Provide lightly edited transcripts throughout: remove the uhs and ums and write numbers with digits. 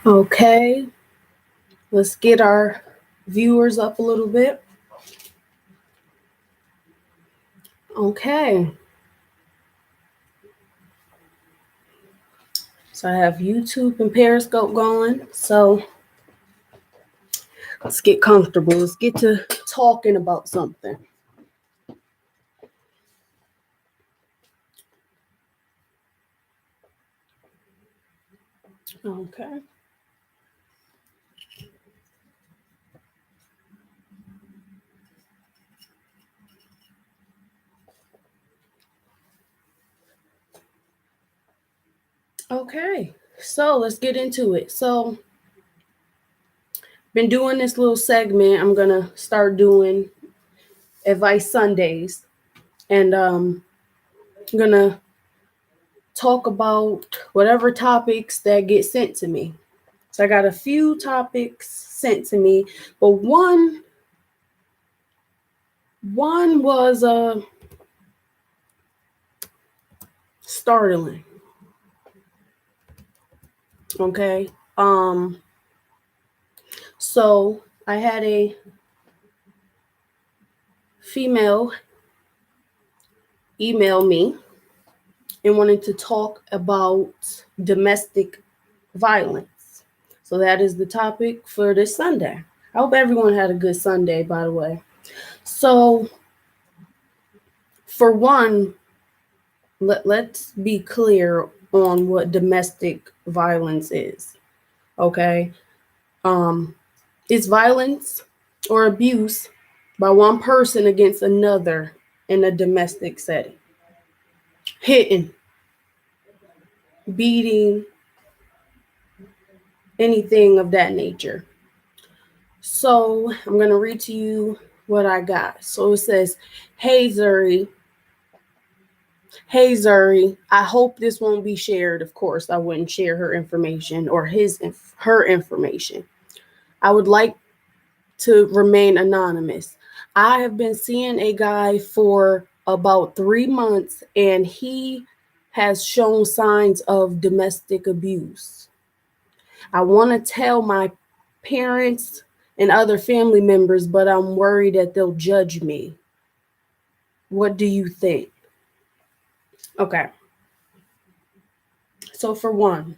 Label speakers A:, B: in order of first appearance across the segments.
A: Okay, let's get our viewers up a little bit. Okay. So I have YouTube and Periscope going. So let's get comfortable. Let's get to talking about something. Okay. Okay. So let's get into it. So been doing this little segment. I'm gonna start doing Advice Sundays. And I'm gonna talk about whatever topics that get sent to me. So I got a few topics sent to me, but one was startling. Okay. So I had a female email me and wanted to talk about domestic violence. So that is the topic for this Sunday. I hope everyone had a good Sunday, by the way. So, for one, let's be clear on what domestic violence is. Okay? It's violence or abuse by one person against another in a domestic setting. Hitting, beating, anything of that nature. So I'm going to read to you what I got. So it says, Hey Zuri, I hope this won't be shared. Of course, I wouldn't share her information or her information. I would like to remain anonymous. I have been seeing a guy for about 3 months and he has shown signs of domestic abuse. I want to tell my parents and other family members, but I'm worried that they'll judge me. What do you think? Okay. So, for one,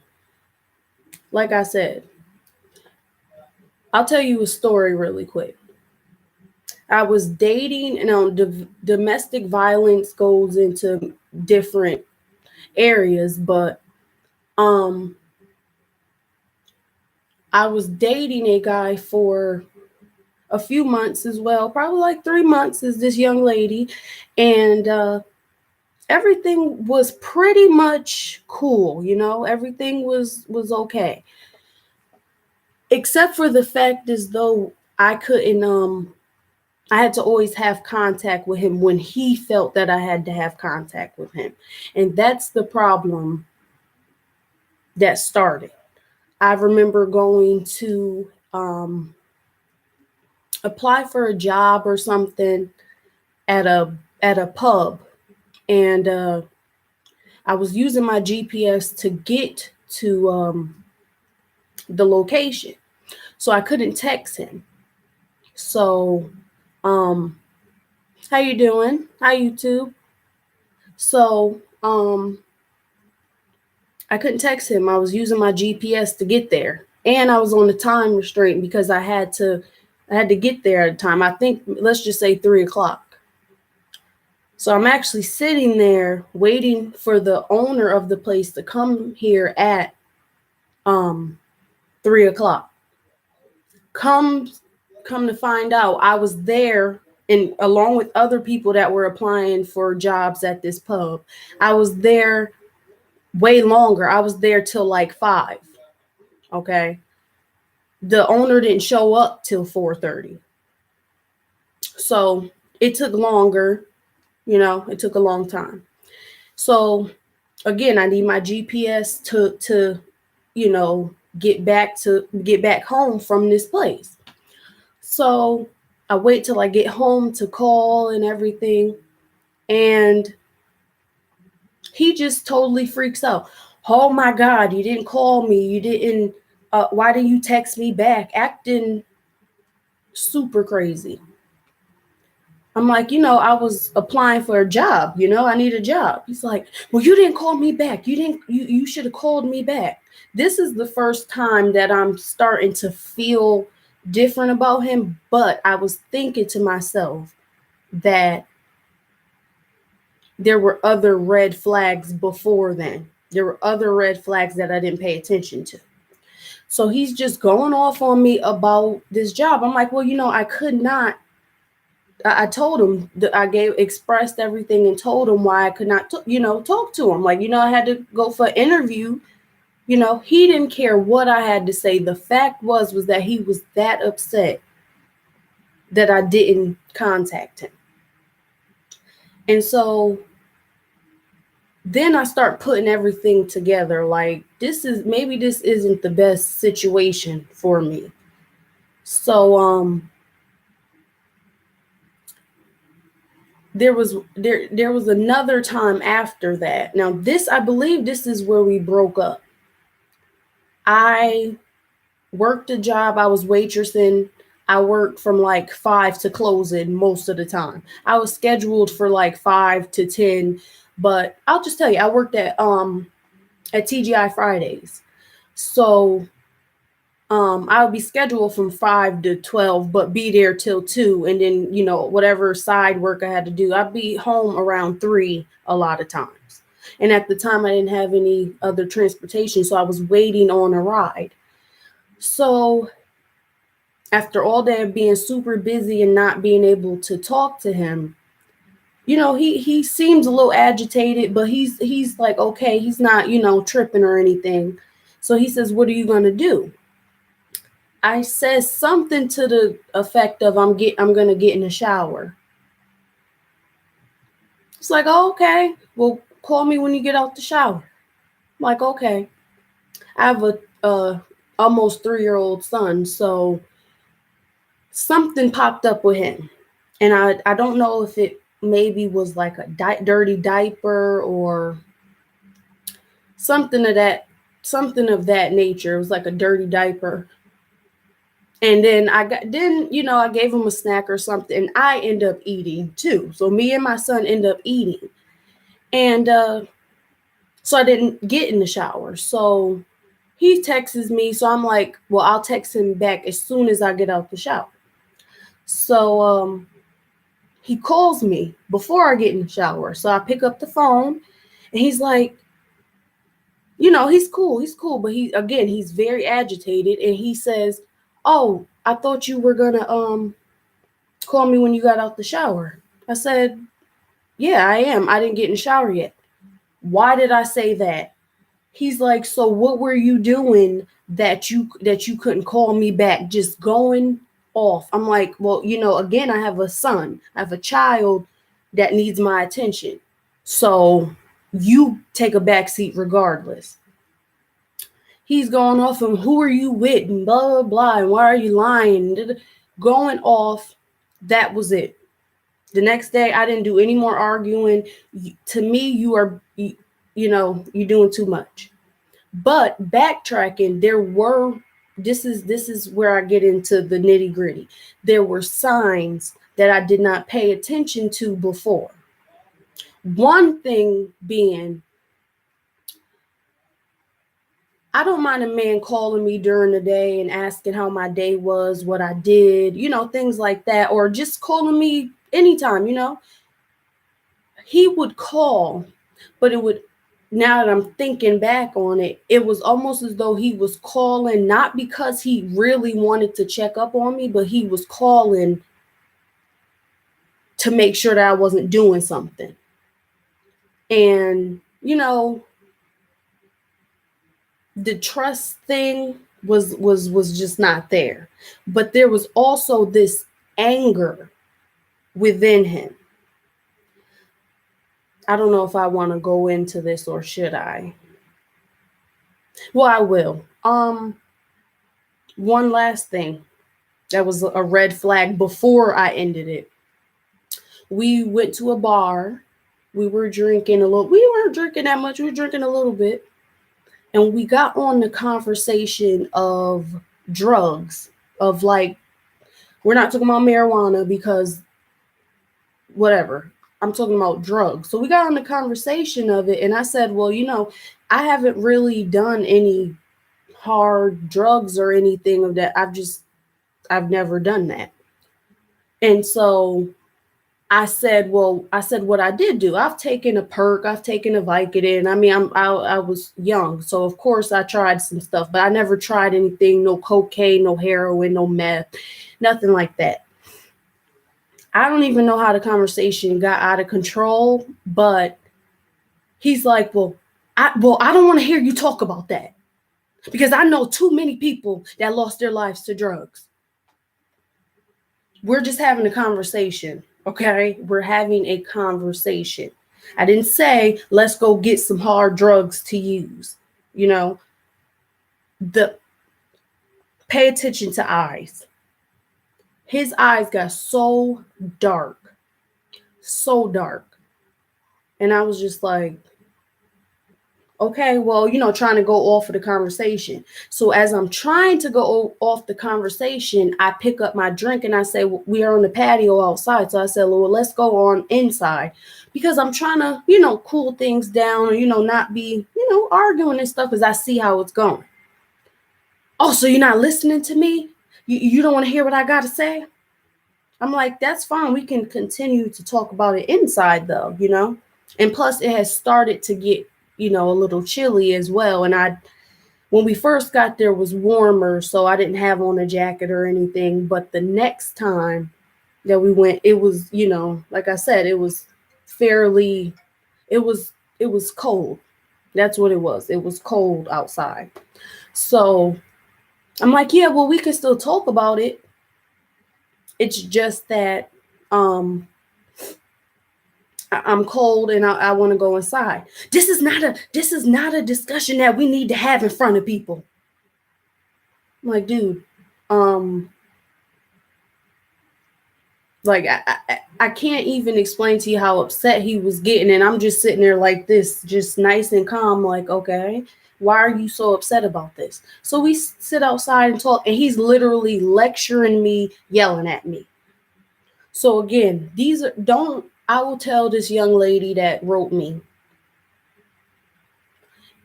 A: like I said, I'll tell you a story really quick. I was dating, and domestic violence goes into different areas, but um, I was dating a guy for a few months as well, probably like 3 months, is this young lady, and everything was pretty much cool, everything was okay, except for the fact as though I couldn't I had to always have contact with him when he felt that I had to have contact with him. And that's the problem that started. I remember going to apply for a job or something at a pub, and I was using my GPS to get to the location, so I couldn't text him. So, how you doing? Hi YouTube. So, I couldn't text him. I was using my GPS to get there, and I was on a time restraint because I had to get there at a time. I think, let's just say 3 o'clock. So I'm actually sitting there waiting for the owner of the place to come here at 3 o'clock. Come to find out, I was there, and along with other people that were applying for jobs at this pub. I was there way longer. I was there till like 5. Okay. The owner didn't show up till 4:30. So it took longer, it took a long time. So again, I need my GPS to get back home from this place. So I wait till I get home to call and everything. And he just totally freaks out. Oh my God, you didn't call me. You didn't, why didn't you text me back? Acting super crazy. I'm like, I was applying for a job, I need a job. He's like, well, you didn't call me back. You should have called me back. This is the first time that I'm starting to feel different about him, but I was thinking to myself that there were other red flags before then. There were other red flags that I didn't pay attention to. So he's just going off on me about this job. I'm like, well, I could not. I told him that expressed everything and told him why I could not, talk to him. Like, I had to go for an interview. He didn't care what I had to say. The fact was that he was that upset that I didn't contact him. And so then I start putting everything together. Like, this isn't the best situation for me. So, there was another time after that. Now, I believe this is where we broke up. I worked a job. I was waitressing. I worked from like 5 to closing most of the time. I was scheduled for like 5 to 10, but I'll just tell you, I worked at TGI Fridays. So I would be scheduled from 5 to 12, but be there till 2. And then, whatever side work I had to do, I'd be home around 3 a lot of times. And at the time, I didn't have any other transportation, so I was waiting on a ride. So after all day of being super busy and not being able to talk to him, he seems a little agitated, but he's like, okay, he's not, tripping or anything. So he says, what are you going to do? I said something to the effect of, I'm going to get in the shower. It's like, oh, okay, well, call me when you get out the shower. I'm like, okay. I have a almost 3-year-old son, so something popped up with him. And I don't know if it maybe was like a dirty diaper or something of that nature. It was like a dirty diaper. And then I gave him a snack or something, and I end up eating too. So me and my son end up eating. And so I didn't get in the shower. So he texts me. So I'm like, well, I'll text him back as soon as I get out the shower. So he calls me before I get in the shower. So I pick up the phone, and he's like, he's cool. But he's very agitated. And he says, oh, I thought you were going to call me when you got out the shower. I said, yeah, I am. I didn't get in the shower yet. Why did I say that? He's like, so what were you doing that you couldn't call me back? Just going off. I'm like, well, again, I have a son. I have a child that needs my attention. So you take a back seat regardless. He's going off and who are you with and blah, blah, blah. And why are you lying? Going off. That was it. The next day, I didn't do any more arguing. To me, you're doing too much. But backtracking, this is where I get into the nitty gritty. There were signs that I did not pay attention to before. One thing being, I don't mind a man calling me during the day and asking how my day was, what I did, things like that, or just calling me anytime, He would call, but now that I'm thinking back on it, it was almost as though he was calling not because he really wanted to check up on me, but he was calling to make sure that I wasn't doing something. And, the trust thing was just not there. But there was also this anger within him. I don't know if I want to go into this or should I? Well, I will. One last thing that was a red flag before I ended it. We went to a bar We were drinking a little. We weren't drinking that much. We were drinking a little bit. And we got on the conversation of drugs, of like, we're not talking about marijuana because whatever. I'm talking about drugs. So we got on the conversation of it. And I said, well, I haven't really done any hard drugs or anything of that. I've never done that. And so I said what I did do. I've taken a perk, I've taken a Vicodin. I mean, I was young, so of course I tried some stuff, but I never tried anything, no cocaine, no heroin, no meth, nothing like that. I don't even know how the conversation got out of control, but he's like, well, I don't want to hear you talk about that because I know too many people that lost their lives to drugs. We're just having a conversation, okay? We're having a conversation. I didn't say, let's go get some hard drugs to use. Pay attention to eyes. His eyes got so dark. And I was just like, okay, well, trying to go off of the conversation. So as I'm trying to go off the conversation, I pick up my drink and I say, well, we are on the patio outside. So I said, well, let's go on inside because I'm trying to, cool things down or, not be, arguing and stuff as I see how it's going. Oh, so you're not listening to me? You don't want to hear what I got to say? I'm like, that's fine. We can continue to talk about it inside though, and plus it has started to get, a little chilly as well. And when we first got there was warmer, so I didn't have on a jacket or anything. But the next time that we went, it was, like I said, it was cold. That's what it was. It was cold outside. So I'm like, yeah, well, we can still talk about it. It's just that I'm cold and I want to go inside. This is not a discussion that we need to have in front of people. I'm like, dude, like I can't even explain to you how upset he was getting, and I'm just sitting there like this, just nice and calm, like, okay, why are you so upset about this? So we sit outside and talk, and he's literally lecturing me, yelling at me. So again, I will tell this young lady that wrote me,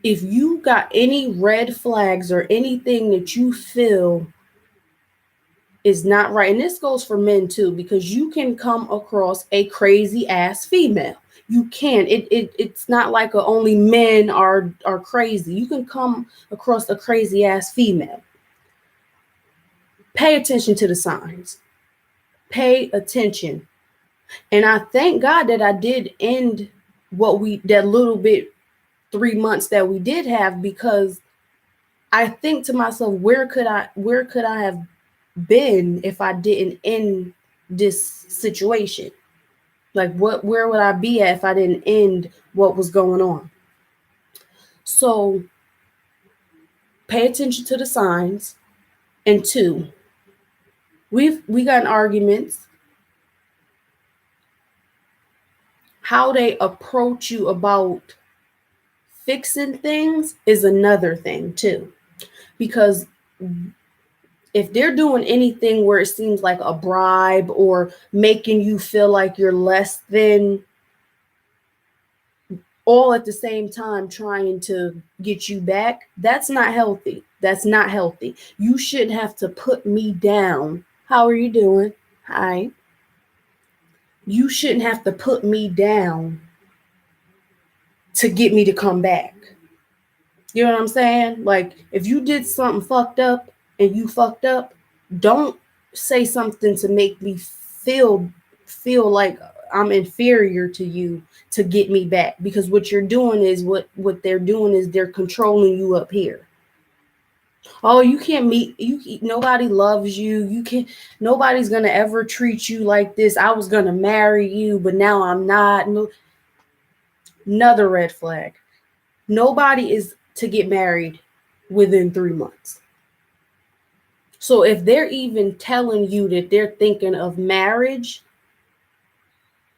A: if you got any red flags or anything that you feel is not right, and this goes for men too, because you can come across a crazy ass female. You can. It's not like only men are crazy. You can come across a crazy ass female. Pay attention to the signs. Pay attention. And I thank God that I did end that little bit 3 months that we did have, because I think to myself, where could I have been if I didn't end this situation? Like where would I be at if I didn't end what was going on? So pay attention to the signs. And 2, we got in arguments. How they approach you about fixing things is another thing too, because if they're doing anything where it seems like a bribe or making you feel like you're less than, all at the same time trying to get you back, that's not healthy. That's not healthy. You shouldn't have to put me down. How are you doing? Hi. You shouldn't have to put me down to get me to come back. You know what I'm saying? Like, if you did something fucked up and you fucked up, don't say something to make me feel like I'm inferior to you to get me back, because what you're doing is what they're doing is they're controlling you up here. Oh, you can't meet you. Nobody loves you. You can't. Nobody's gonna ever treat you like this. I was gonna marry you, but now I'm not. No, another red flag. Nobody is to get married within 3 months. So if they're even telling you that they're thinking of marriage,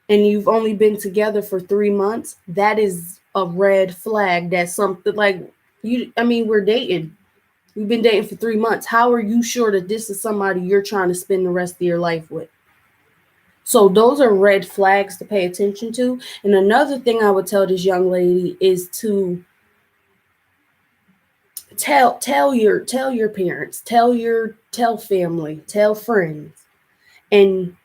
A: and you've only been together for 3 months, that is a red flag. That's something like we're dating. We've been dating for 3 months. How are you sure that this is somebody you're trying to spend the rest of your life with? So those are red flags to pay attention to. And another thing I would tell this young lady is to tell your parents, tell family, tell friends. And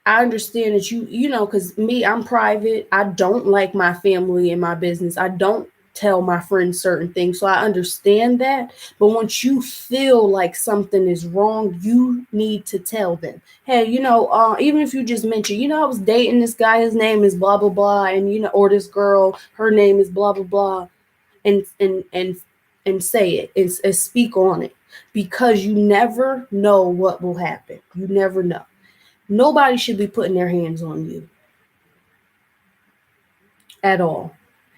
A: I understand that because me, I'm private. I don't like my family and my business. I don't tell my friends certain things. So I understand that. But once you feel like something is wrong, you need to tell them. Hey, even if you just mention, I was dating this guy, his name is blah blah blah, and or this girl, her name is blah blah blah, and say it and speak on it, because you never know what will happen. You never know. Nobody should be putting their hands on you at all.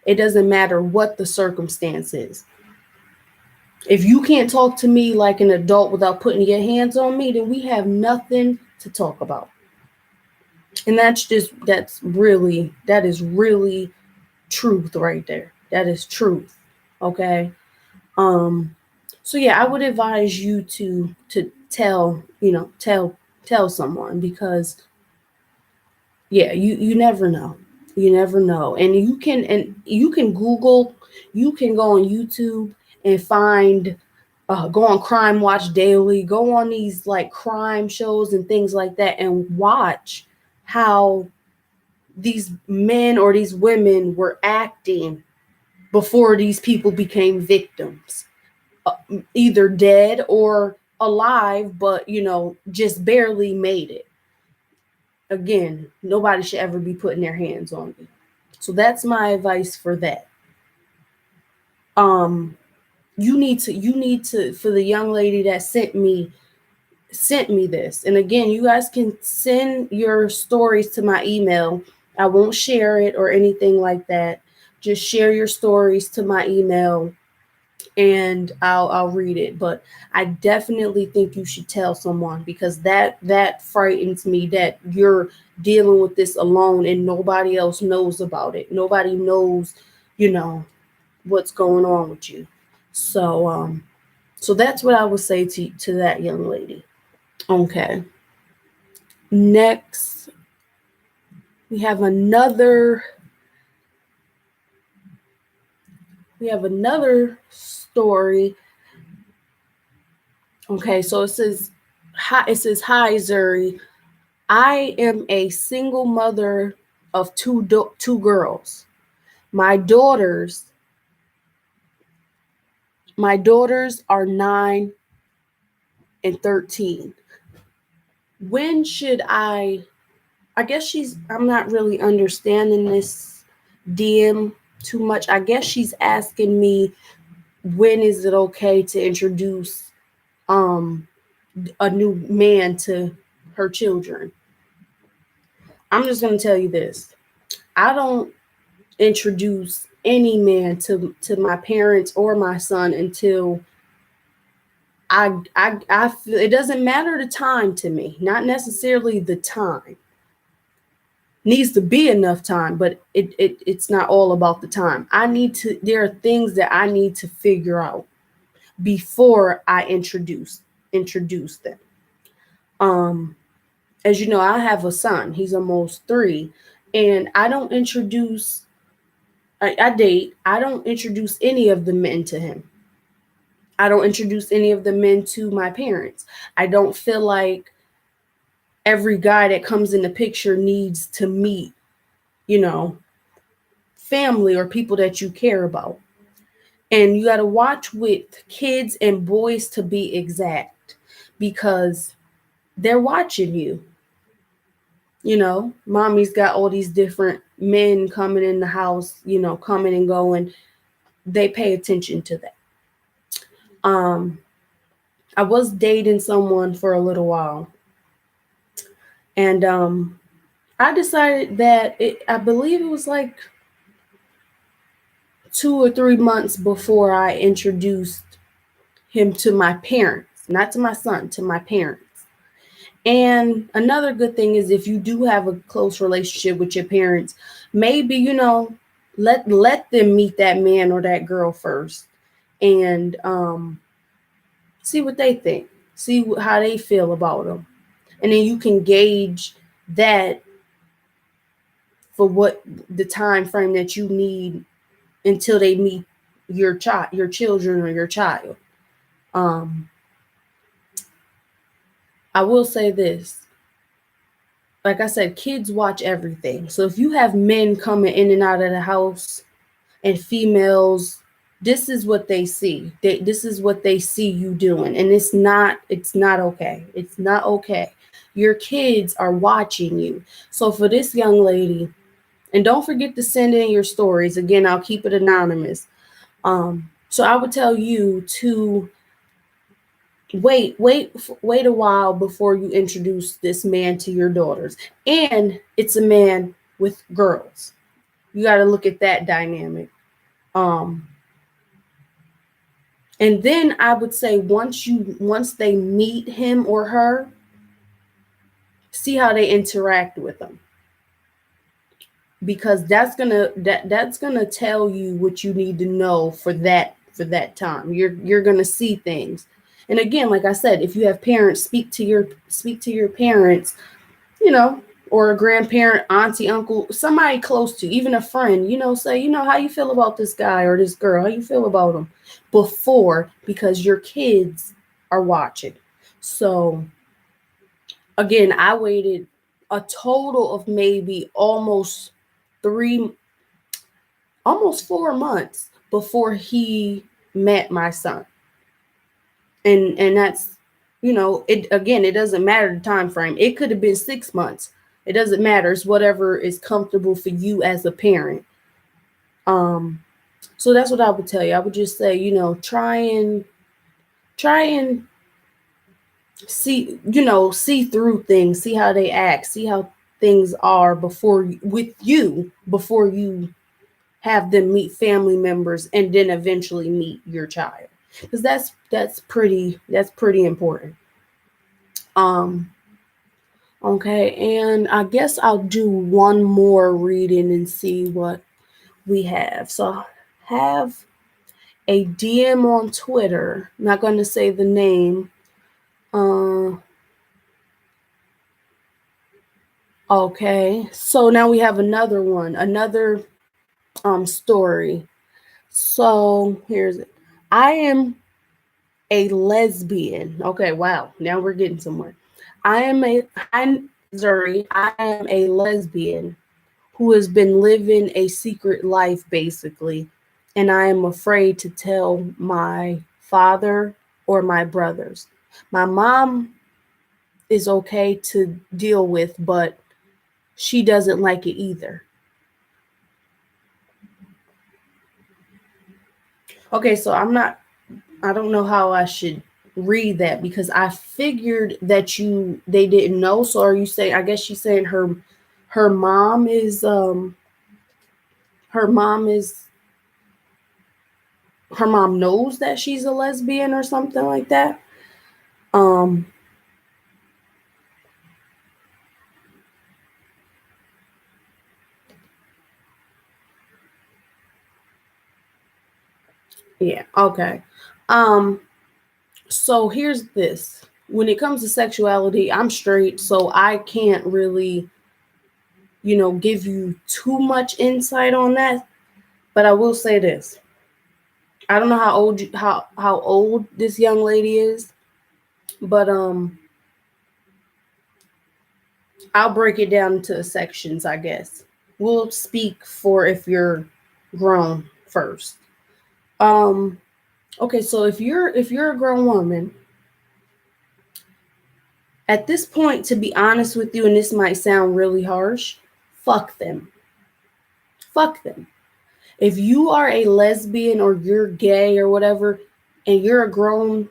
A: It doesn't matter what the circumstance is. If you can't talk to me like an adult without putting your hands on me, then we have nothing to talk about. And that is really truth right there. That is truth. Okay. So yeah, I would advise you to tell someone, because yeah, you never know. You never know. And you can Google, you can go on YouTube and find go on Crime Watch Daily, go on these like crime shows and things like that, and watch how these men or these women were acting before these people became victims, either dead or alive, but just barely made it. Again, nobody should ever be putting their hands on you. So that's my advice for that. Um, you need to for the young lady that sent me this. And again, you guys can send your stories to my email. I won't share it or anything like that. Just share your stories to my email and I'll read it. But I definitely think you should tell someone, because that frightens me that you're dealing with this alone and nobody else knows about it. Nobody knows, what's going on with you. So that's what I would say to that young lady. Okay. Next, we have another story. Okay, so hi Zuri. I am a single mother of two girls. My daughters my daughters are 9 and 13. When should I guess I'm not really understanding this DM too much. I guess she's asking me, when is it okay to introduce um a new man to her children? I'm just going to tell you this. I don't introduce any man to my parents or my son until I feel it doesn't matter the time to me, not necessarily the time. Needs to be enough time, but it's not all about the time. There are things that I need to figure out before I introduce them. As you know, I have a son. He's almost 3, and I don't introduce. I date. I don't introduce any of the men to him. I don't introduce any of the men to my parents. I don't feel like every guy that comes in the picture needs to meet, family or people that you care about. And you got to watch with kids and boys, to be exact, because they're watching you. Mommy's got all these different men coming in the house, coming and going. They pay attention to that. I was dating someone for a little while, and I decided that I believe it was like 2 or 3 months before I introduced him to my parents, not to my son, to my parents. And another good thing is if you do have a close relationship with your parents, maybe, let them meet that man or that girl first, and see what they think, see how they feel about them, and then you can gauge that for what the time frame that you need until they meet your children or your child. um I will say this, like I said, kids watch everything. So if you have men coming in and out of the house and females, this is what they see. This is what they see you doing, and it's not okay. It's not okay. Your kids are watching you. So for this young lady, and don't forget to send in your stories. Again, I'll keep it anonymous. So I would tell you to wait a while before you introduce this man to your daughters. And it's a man with girls. You got to look at that dynamic. Um and then I would say once they meet him or her, see how they interact with them, because that's gonna tell you what you need to know for that time. You're gonna see things. And again, like I said, if you have parents, speak to your parents, you know, or a grandparent, auntie, uncle, somebody close to, even a friend, say, how you feel about this guy or this girl, how you feel about them before, because your kids are watching. So again, I waited a total of maybe three, almost 4 months before he met my son. And that's, it doesn't matter the time frame. It could have been 6 months. It doesn't matter. It's whatever is comfortable for you as a parent. So that's what I would tell you. I would just say, try and see through things, see how they act, see how things are before you have them meet family members and then eventually meet your child, because that's pretty important. um okay, and I guess I'll do one more reading and see what we have. So I have a DM on Twitter, I'm not going to say the name. uh okay, so now we have another story. So here's it. I am a lesbian. Okay, wow. Now we're getting somewhere. I'm Zuri. I am a lesbian who has been living a secret life basically, and I am afraid to tell my father or my brothers. My mom is okay to deal with, but she doesn't like it either. Okay, so I don't know how I should read that, because I figured that they didn't know. So are you saying, I guess she's saying her mom is her mom is her mom knows that she's a lesbian or something like that. Um yeah, okay. Um so here's this. When it comes to sexuality, I'm straight, so I can't really, give you too much insight on that, but I will say this. I don't know how old this young lady is, but I'll break it down into sections, I guess. We'll speak for if you're grown first. Um okay, so if you're a grown woman, at this point, to be honest with you, and this might sound really harsh, fuck them. Fuck them. If you are a lesbian or you're gay or whatever, and you're a grown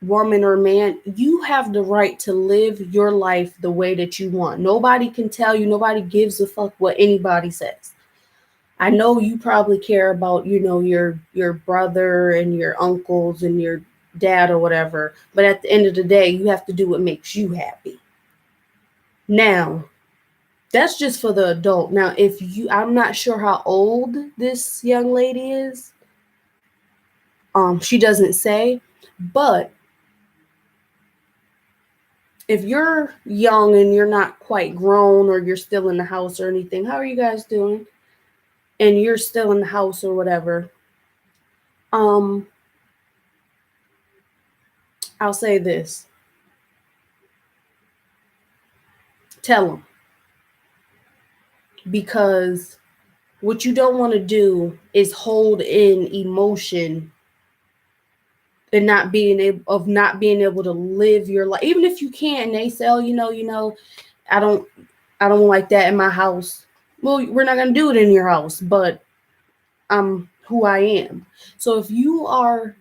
A: woman or man, you have the right to live your life the way that you want. Nobody can tell you, nobody gives a fuck what anybody says. I know you probably care about, your brother and your uncles and your dad or whatever, but at the end of the day, you have to do what makes you happy. Now, that's just for the adult. Now, I'm not sure how old this young lady is. She doesn't say, but if you're young and you're not quite grown, or you're still in the house or anything, how are you guys doing? And you're still in the house or whatever, I'll say this. Tell them. Because what you don't want to do is hold in emotion and not being able to live your life. Even if you can, they say, oh, I don't like that in my house. Well, we're not going to do it in your house, but I'm who I am. So if you are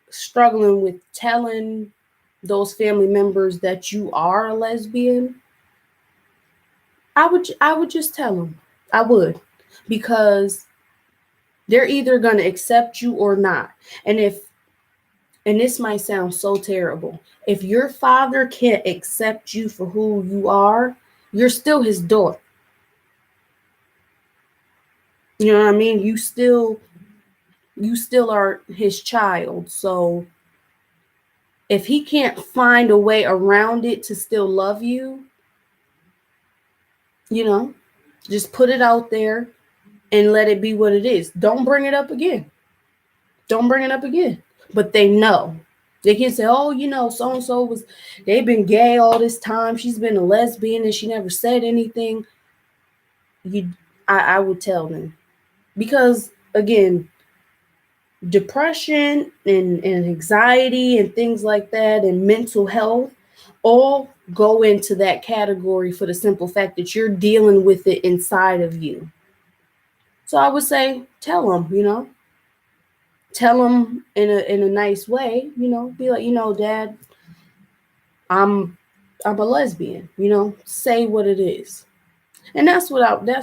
A: struggling with telling those family members that you are a lesbian, I would just tell them. I would, because they're either going to accept you or not. And this might sound so terrible, if your father can't accept you for who you are, you're still his daughter. You know what I mean? You still are his child. So if he can't find a way around it to still love you, just put it out there and let it be what it is. Don't bring it up again. But they know. They can say, oh, so-and-so they've been gay all this time. She's been a lesbian and she never said anything. I would tell them. Because, again, depression and anxiety and things like that and mental health all go into that category, for the simple fact that you're dealing with it inside of you. So I would say, tell them, tell them in a nice way, be like, Dad, I'm a lesbian, say what it is. And that's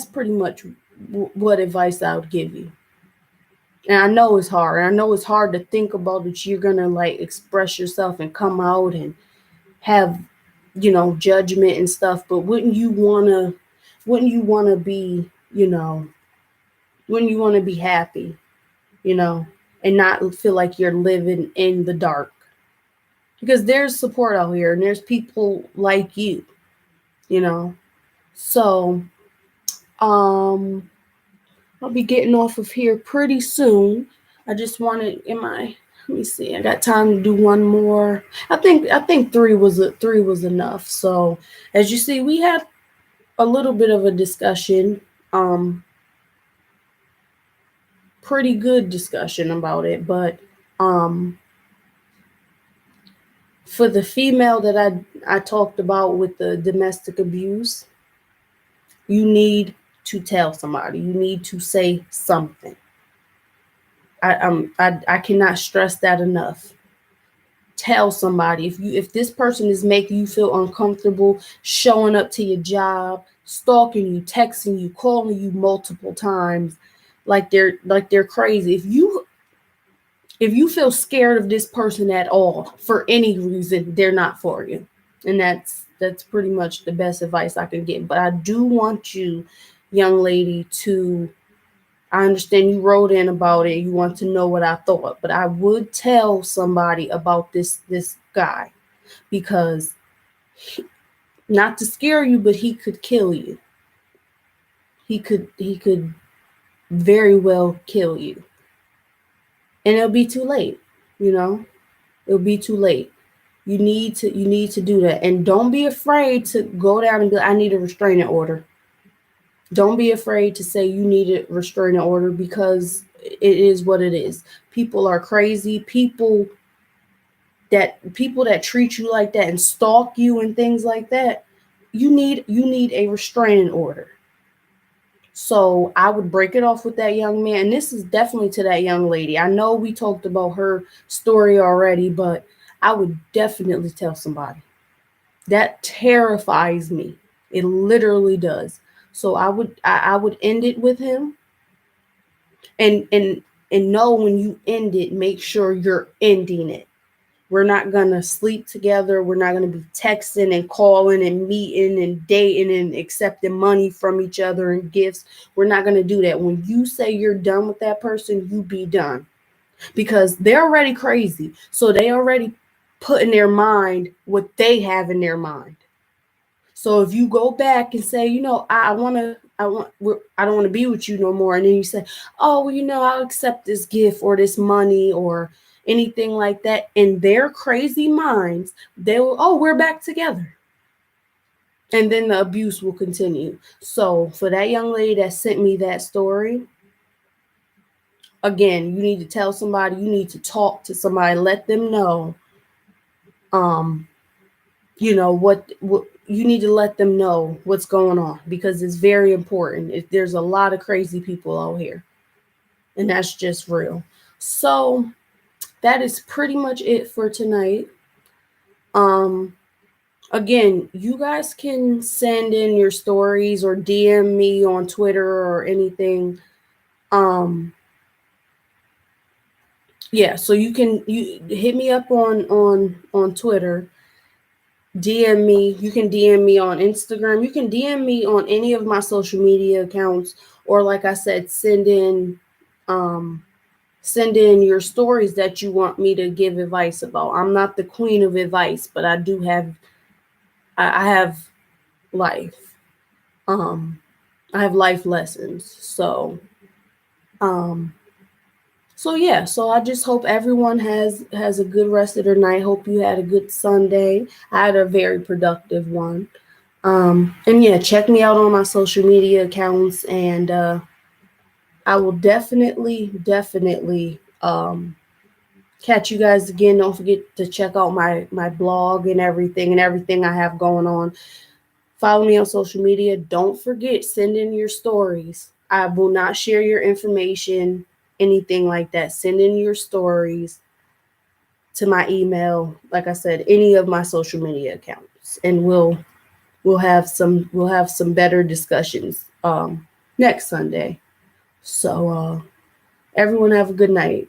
A: pretty much what advice I would give you. And I know it's hard. I know it's hard to think about that you're going to like express yourself and come out and have, judgment and stuff. But wouldn't you want to be, wouldn't you want to be happy, and not feel like you're living in the dark? Because there's support out here and there's people like you, So, I'll be getting off of here pretty soon. I just wanted, let me see, I got time to do one more. I think three was enough. So as you see, we had a little bit of a discussion, pretty good discussion about it. But for the female that I talked about with the domestic abuse, you need to tell somebody. You need to say something. I cannot stress that enough. Tell somebody. If this person is making you feel uncomfortable, showing up to your job, stalking you, texting you, calling you multiple times, like they're crazy. If you feel scared of this person at all for any reason, they're not for you. And that's pretty much the best advice I can give. But I do want you, young lady, I understand you wrote in about it. You want to know what I thought, but I would tell somebody about this guy, because not to scare you, but he could kill you. He could very well kill you. And it'll be too late, It'll be too late. You need to do that. And don't be afraid to go down and be like, I need a restraining order. Don't be afraid to say you need a restraining order, because it is what it is. People are crazy. People that treat you like that and stalk you and things like that, you need a restraining order. So I would break it off with that young man. And this is definitely to that young lady. I know we talked about her story already, but I would definitely tell somebody. That terrifies me. It literally does. So I would end it with him. And know when you end it, make sure you're ending it. We're not going to sleep together. We're not going to be texting and calling and meeting and dating and accepting money from each other and gifts. We're not going to do that. When you say you're done with that person, you be done. Because they're already crazy. So they already put in their mind what they have in their mind. So if you go back and say, I don't want to be with you no more, and then you say, oh, well, I'll accept this gift or this money or anything like that, in their crazy minds, they will, oh, we're back together. And then the abuse will continue. So for that young lady that sent me that story, again, you need to tell somebody, you need to talk to somebody, let them know, what you need to let them know what's going on, because it's very important. There's a lot of crazy people out here, and that's just real. So that is pretty much it for tonight. Again, you guys can send in your stories or DM me on Twitter or anything. Yeah, so you hit me up on Twitter. DM me. You can DM me on Instagram. You can DM me on any of my social media accounts, or like I said, send in your stories that you want me to give advice about. I'm not the queen of advice, but I do have I have life. I have life lessons. So yeah, so I just hope everyone has a good rest of their night. Hope you had a good Sunday. I had a very productive one. And yeah, check me out on my social media accounts, and I will definitely catch you guys again. Don't forget to check out my blog and everything I have going on. Follow me on social media. Don't forget, send in your stories. I will not share your information, anything like that. Send in your stories to my email, like I said, any of my social media accounts, and we'll have some better discussions next Sunday. So everyone have a good night.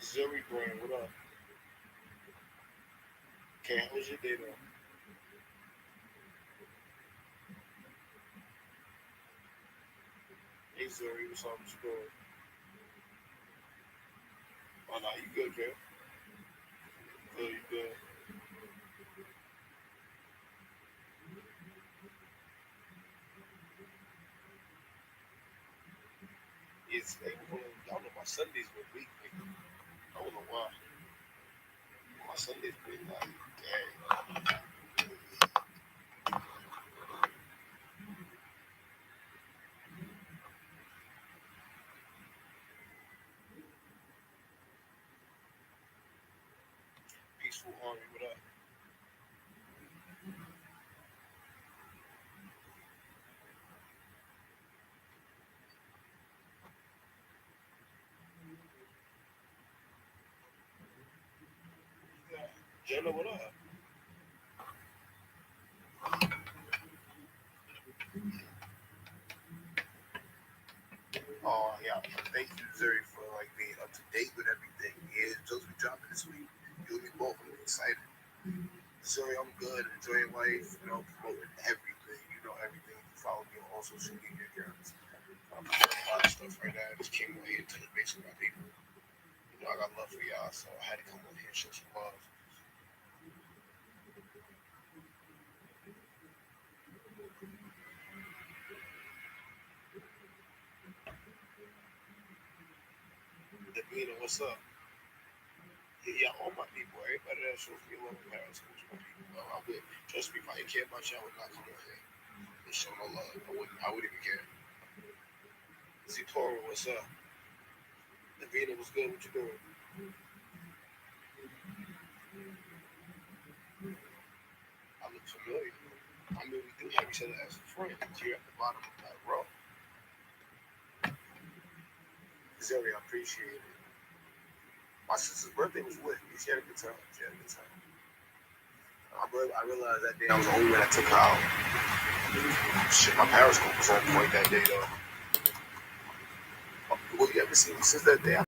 B: Zuri Brand, what up? Can't hold your data. Hey Zuri, what's up? What's good? Oh no, you good, girl. Good, you good. It's like, y'all know my Sundays were weak, nigga. I don't know why. My Sundays been like, dang. Peaceful Army, what up? Yeah. Jenna, what up? Oh yeah, thank you, Zuri, for like being up to date with everything. Yeah, just be dropping this week. You and me both. I'm excited. Zuri, I'm good. Enjoying life. Promoting everything. Everything. You follow me on all social media accounts. I'm doing a lot of stuff right now. I just came on here to the base with my people. I got love for y'all, so I had to come on here and show some love. Davina, what's up? Yeah, all my people, everybody that shows me love and parents, who's my people. I would trust me if I didn't care about y'all, I would not come on here and show no love. I wouldn't even care. Zitora, what's up? Davina, what's good? What you doing? I look familiar. I mean, we do have each other as friends here at the bottom of that row. Zuri, I appreciate it. My sister's birthday was with me. She had a good time. I realized that day I was the only one that took her out. Shit, my Periscope was on point that day though. Well, you ever seen me since that day?